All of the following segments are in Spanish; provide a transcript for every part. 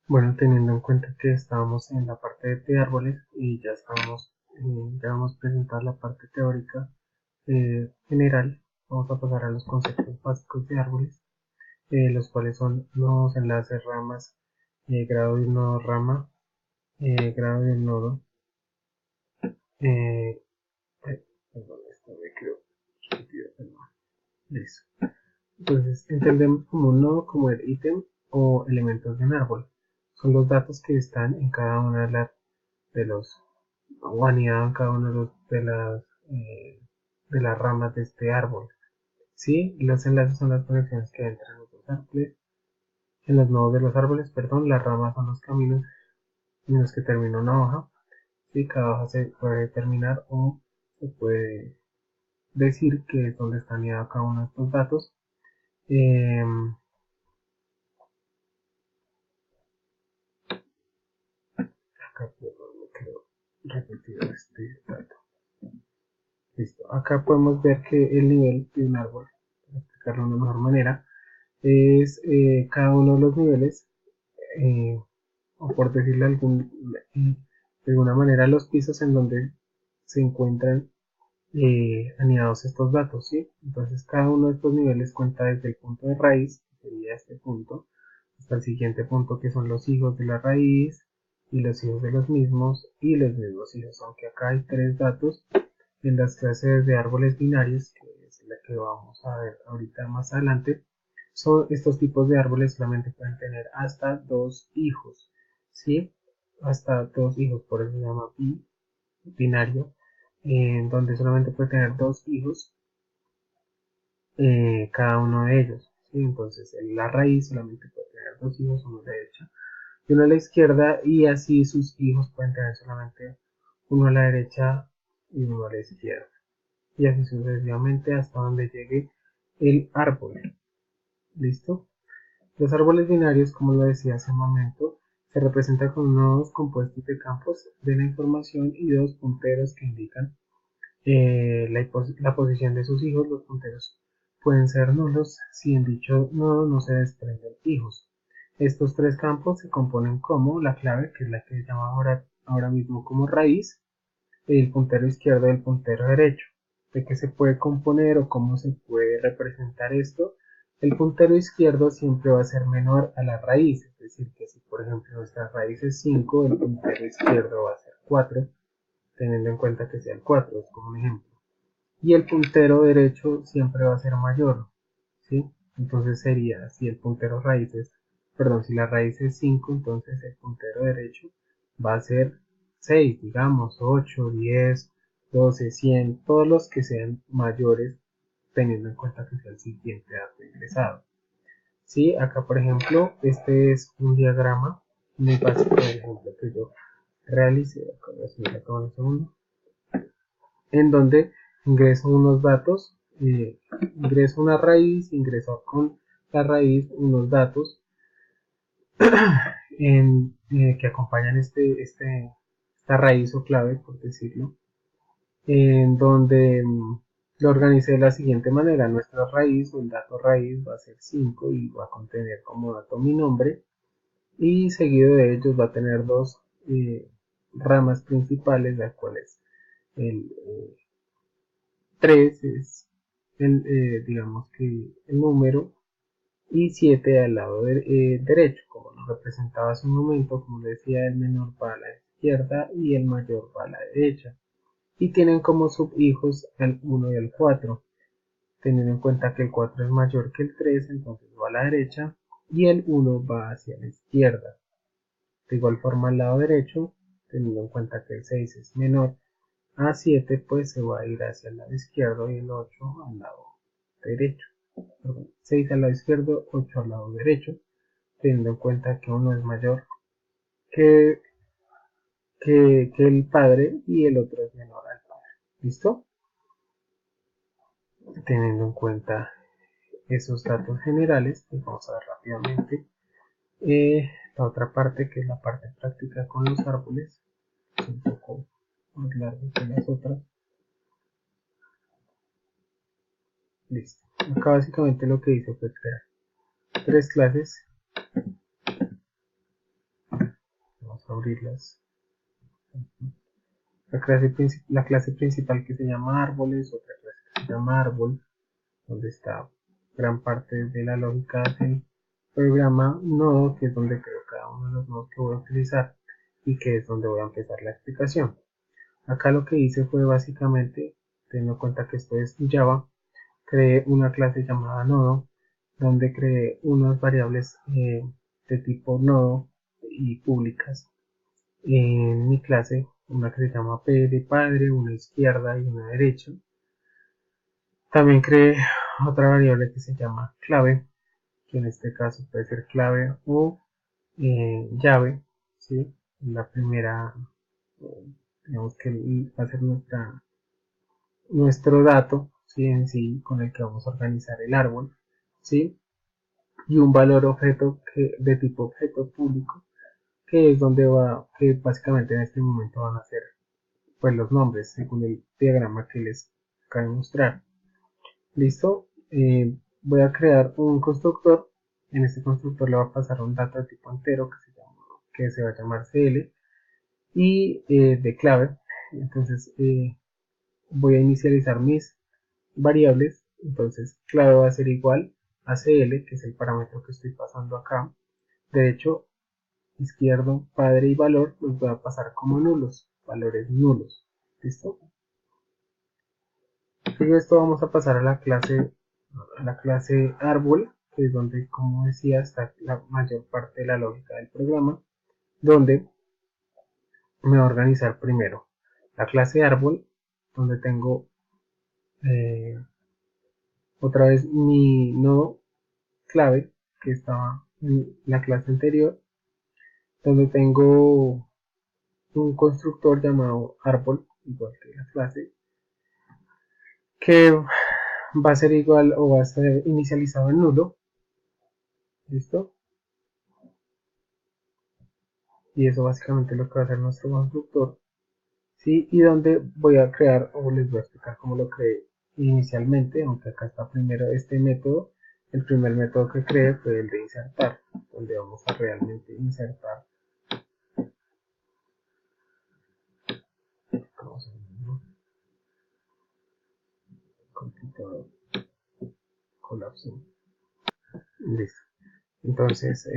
Bueno, teniendo en cuenta que estábamos en la parte de árboles y ya hemos presentado la parte teórica general, vamos a pasar a los conceptos básicos de árboles, los cuales son nodos, enlaces, ramas, grado de un nodo, rama, grado de un nodo, eh, perdón, esto me quedó repetido, perdón. Listo. Entonces, entendemos como un nodo como el ítem o elementos de un árbol. Son los datos que están en cada una de los o anidado en cada uno de las ramas de este árbol. ¿Sí? Los enlaces son las conexiones que hay entre los dos árboles. En los nodos de los árboles, perdón, las ramas son los caminos en los que termina una hoja. ¿Sí? Cada hoja se puede terminar o se puede decir que es donde está anidado cada uno de estos datos. Eh, Acá me quedó repetido este dato. Listo. Acá podemos ver que el nivel de un árbol, para explicarlo de una mejor manera, es cada uno de los niveles, eh, o por decirlo de alguna manera, los pisos en donde se encuentran anidados estos datos, ¿sí? Entonces cada uno de estos niveles cuenta desde el punto de raíz, que sería este punto, hasta el siguiente punto que son los hijos de la raíz y los hijos de los mismos y los mismos hijos, aunque acá hay tres datos en las clases de árboles binarios, que es la que vamos a ver ahorita más adelante. Son estos tipos de árboles solamente pueden tener hasta dos hijos, ¿sí? Hasta dos hijos, por eso se llama binario, en donde solamente puede tener dos hijos cada uno de ellos, ¿sí? Entonces la raíz solamente puede tener dos hijos, uno a la derecha y uno a la izquierda, y así sus hijos pueden tener solamente uno a la derecha y uno a la izquierda, y así sucesivamente hasta donde llegue el árbol. ¿Listo? Los árboles binarios, como lo decía hace un momento, se representan con nodos compuestos de campos de la información y dos punteros que indican la posición de sus hijos. Los punteros pueden ser nulos si en dicho nodo no se desprenden hijos. Estos tres campos se componen como la clave, que es la que se llama ahora mismo como raíz, el puntero izquierdo y el puntero derecho. ¿De qué se puede componer o cómo se puede representar esto? El puntero izquierdo siempre va a ser menor a la raíz, es decir, que si por ejemplo nuestra raíz es 5, el puntero izquierdo va a ser 4, teniendo en cuenta que sea el 4, es como un ejemplo. Y el puntero derecho siempre va a ser mayor, ¿sí? Entonces sería, si el puntero raíz es, perdón, si la raíz es 5, entonces el puntero derecho va a ser 6, digamos, 8, 10, 12, 100, todos los que sean mayores, teniendo en cuenta que sea el siguiente dato ingresado. Sí, acá por ejemplo, este es un diagrama muy básico del ejemplo que yo realicé, acá voy a subir acá un segundo, en donde ingreso unos datos, ingreso una raíz, ingreso con la raíz unos datos que acompañan esta raíz o clave, por decirlo, en donde lo organicé de la siguiente manera. Nuestra raíz o el dato raíz va a ser 5 y va a contener como dato mi nombre, y seguido de ellos va a tener dos ramas principales, las cuales el 3 es digamos que el número, y 7 al lado derecho, como lo representaba hace un momento. Como decía, el menor va a la izquierda y el mayor va a la derecha, y tienen como subhijos el 1 y el 4, teniendo en cuenta que el 4 es mayor que el 3, entonces va a la derecha y el 1 va hacia la izquierda. De igual forma al lado derecho, teniendo en cuenta que el 6 es menor a 7, pues se va a ir hacia el lado izquierdo y el 8 al lado derecho. Perdón, 6 al lado izquierdo, 8 al lado derecho, teniendo en cuenta que uno es mayor que, que el padre y el otro es menor al padre. ¿Listo? Teniendo en cuenta esos datos generales, pues vamos a ver rápidamente la otra parte, que es la parte práctica con los árboles, un poco más larga que las otras. Listo. Acá básicamente lo que hice fue crear tres clases abrirlas. La clase principal que se llama árboles, otra clase que se llama árbol, donde está gran parte de la lógica del programa nodo, que es donde creo cada uno de los nodos que voy a utilizar y que es donde voy a empezar la explicación. Acá lo que hice fue básicamente, teniendo en cuenta que esto es Java, creé una clase llamada nodo, donde creé unas variables de tipo nodo y públicas en mi clase, una que se llama P de padre, una izquierda y una derecha. También creé otra variable que se llama clave, que en este caso puede ser clave o llave, ¿sí? La primera, digamos que va a ser nuestro dato, ¿sí? En sí, con el que vamos a organizar el árbol, ¿sí? Y un valor objeto de tipo objeto público, que es donde que básicamente en este momento van a ser pues los nombres según el diagrama que les acabo de mostrar. Listo, voy a crear un constructor. En este constructor le va a pasar un dato de tipo entero que se va a llamar CL y de clave. Entonces voy a inicializar mis variables. Entonces clave va a ser igual a CL, que es el parámetro que estoy pasando acá. Derecho, izquierdo, padre y valor los voy a pasar como nulos, valores nulos. ¿Listo? Luego esto vamos a pasar a la clase árbol, que es donde, como decía, está la mayor parte de la lógica del programa, donde me va a organizar primero la clase árbol, donde tengo otra vez mi nodo clave, que estaba en la clase anterior, donde tengo un constructor llamado árbol, igual que la clase, que va a ser igual o va a ser inicializado en nulo. ¿Listo? Y eso básicamente es lo que va a hacer nuestro constructor, ¿sí? Y donde voy a crear, o les voy a explicar cómo lo creé inicialmente, aunque acá está primero este método. El primer método que creé fue el de insertar, donde vamos a realmente insertar. Vamos a ver, computador colapso. Listo. Entonces,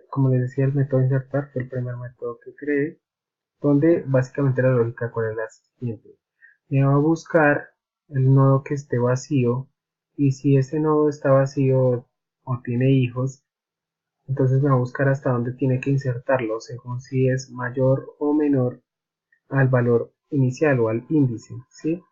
como les decía, el método insertar fue el primer método que creé, donde básicamente la lógica cuál es la siguiente. Me va a buscar el nodo que esté vacío, y si ese nodo está vacío o tiene hijos, entonces me va a buscar hasta dónde tiene que insertarlo, según si es mayor o menor al valor inicial o al índice, ¿sí?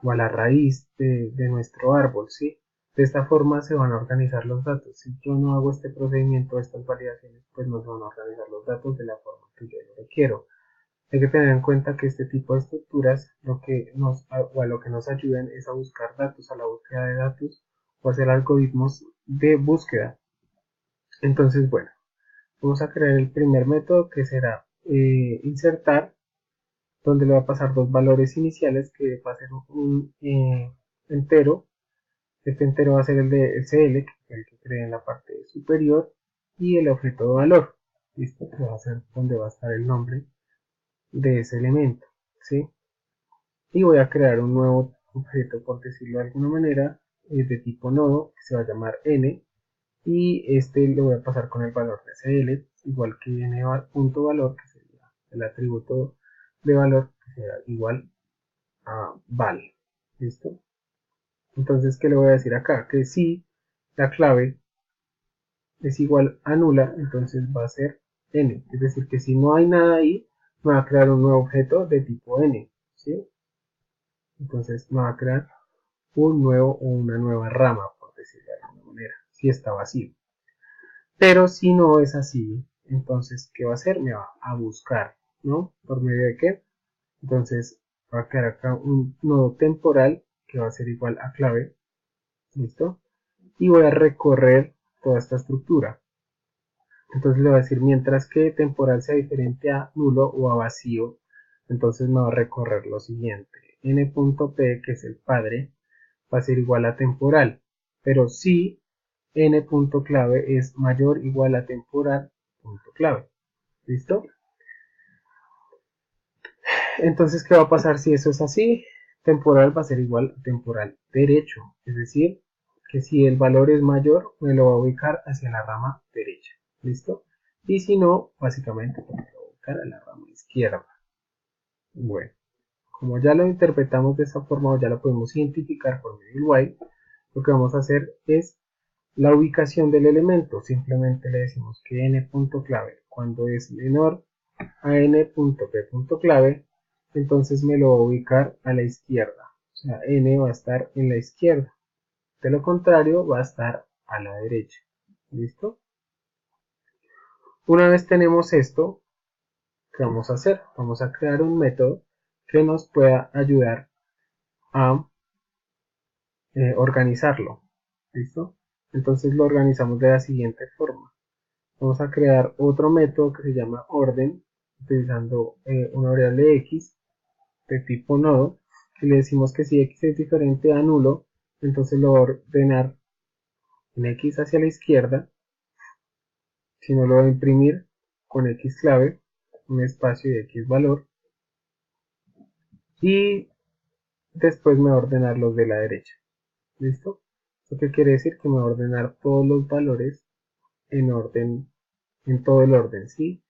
O a la raíz de nuestro árbol, ¿sí? De esta forma se van a organizar los datos. Si yo no hago este procedimiento, estas validaciones, pues no se van a organizar los datos de la forma que yo lo requiero. Hay que tener en cuenta que este tipo de estructuras lo que a lo que nos ayudan es a buscar datos, a la búsqueda de datos o hacer algoritmos de búsqueda. Entonces, bueno, vamos a crear el primer método, que será insertar, donde le va a pasar dos valores iniciales, que va a ser un entero. Este entero va a ser el de CL, que es el que creé en la parte superior, y el objeto de valor. ¿Listo? Que va a ser donde va a estar el nombre de ese elemento, ¿sí? Y voy a crear un nuevo objeto, por decirlo de alguna manera, de tipo nodo, que se va a llamar n, y este lo voy a pasar con el valor de cl, igual que n.valor, que sería el atributo de valor, que será igual a val. ¿Listo? Entonces, ¿qué le voy a decir acá? Que si la clave es igual a nula, entonces va a ser n, es decir, que si no hay nada ahí, me va a crear un nuevo objeto de tipo n, ¿sí? Entonces me va a crear un nuevo o una nueva rama, por decirlo de alguna manera, si está vacío. Pero si no es así, entonces, ¿qué va a hacer? Me va a buscar, ¿no? ¿Por medio de qué? Entonces, va a crear acá un nodo temporal que va a ser igual a clave, ¿listo? Y voy a recorrer toda esta estructura. Entonces le voy a decir, mientras que temporal sea diferente a nulo o a vacío, entonces me va a recorrer lo siguiente. n.p, que es el padre, va a ser igual a temporal, pero si n.clave es mayor o igual a temporal.clave. ¿Listo? Entonces, ¿qué va a pasar si eso es así? Temporal va a ser igual a temporal derecho, es decir, que si el valor es mayor, me lo va a ubicar hacia la rama derecha. ¿Listo? Y si no, básicamente me lo va a ubicar a la rama izquierda. Bueno, como ya lo interpretamos de esa forma o ya lo podemos identificar por medio del while, lo que vamos a hacer es la ubicación del elemento. Simplemente le decimos que n.clave cuando es menor a n.p.clave, entonces me lo va a ubicar a la izquierda. O sea, n va a estar en la izquierda. De lo contrario, va a estar a la derecha. ¿Listo? Una vez tenemos esto, ¿qué vamos a hacer? Vamos a crear un método que nos pueda ayudar a organizarlo. ¿Listo? Entonces lo organizamos de la siguiente forma. Vamos a crear otro método que se llama orden, utilizando una variable x de tipo nodo, y le decimos que si x es diferente a nulo, entonces lo va a ordenar en x hacia la izquierda, si no lo va a imprimir con x clave, un espacio y x valor, y después me va a ordenar los de la derecha. ¿Listo? ¿Esto qué quiere decir? Que me va a ordenar todos los valores en orden, en todo el orden, ¿sí?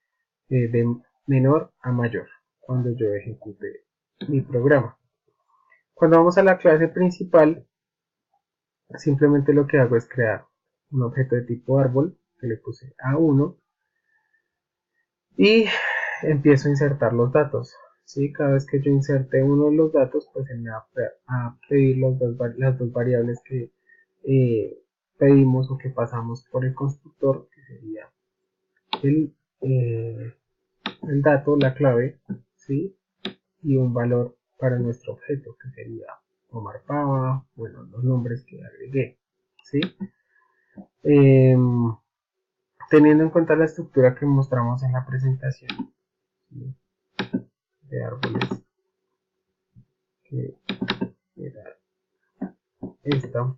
De menor a mayor, cuando yo ejecute mi programa. Cuando vamos a la clase principal, simplemente lo que hago es crear un objeto de tipo árbol, que le puse A1, y empiezo a insertar los datos. ¿Sí? Cada vez que yo inserte uno de los datos, pues él me va a pedir las dos variables que pedimos o que pasamos por el constructor, que sería el, eh, el dato, la clave, ¿sí? Y un valor para nuestro objeto, que sería Omar Pava, bueno, los nombres que agregué, ¿sí? Eh, Teniendo en cuenta la estructura que mostramos en la presentación, ¿sí? De árboles, que era esta,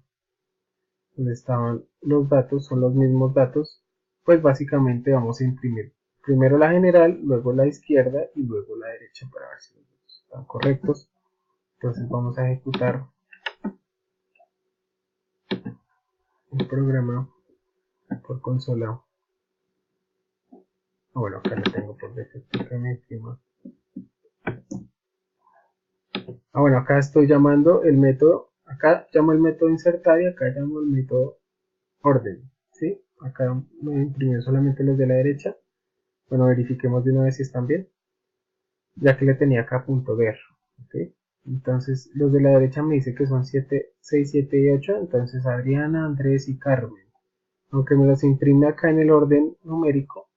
donde estaban los datos, son los mismos datos, pues básicamente vamos a imprimir primero la general, luego la izquierda y luego la derecha para ver si los datos están correctos. Entonces vamos a ejecutar el programa por consola. Bueno, acá lo tengo por defecto que me imprima. Bueno, acá estoy llamando el método, acá llamo el método insertar y acá llamo el método orden, ¿sí? Acá me imprimió solamente los de la derecha. Bueno, verifiquemos de una vez si están bien, ya que le tenía acá punto ver, ¿ok? Entonces los de la derecha me dice que son 7, 6, 7 y 8, entonces Adriana, Andrés y Carmen. Aunque me los imprime acá en el orden numérico,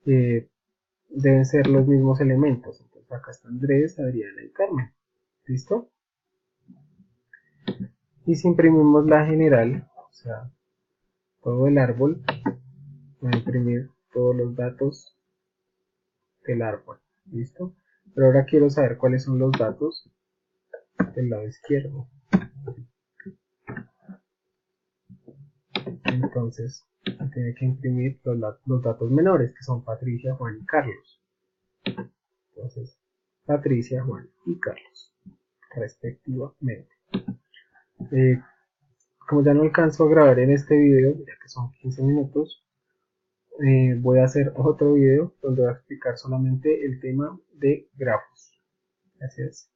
deben ser los mismos elementos. Entonces acá está Andrés, Adriana y Carmen. ¿Listo? Y si imprimimos la general, o sea, todo el árbol, voy a imprimir todos los datos del árbol. ¿Listo? Pero ahora quiero saber cuáles son los datos del lado izquierdo. Entonces, tiene que imprimir los datos menores, que son Patricia, Juan y Carlos. Entonces, Patricia, Juan y Carlos, respectivamente. Como ya no alcanzo a grabar en este video, ya que son 15 minutos, voy a hacer otro video donde voy a explicar solamente el tema de grafos. Gracias.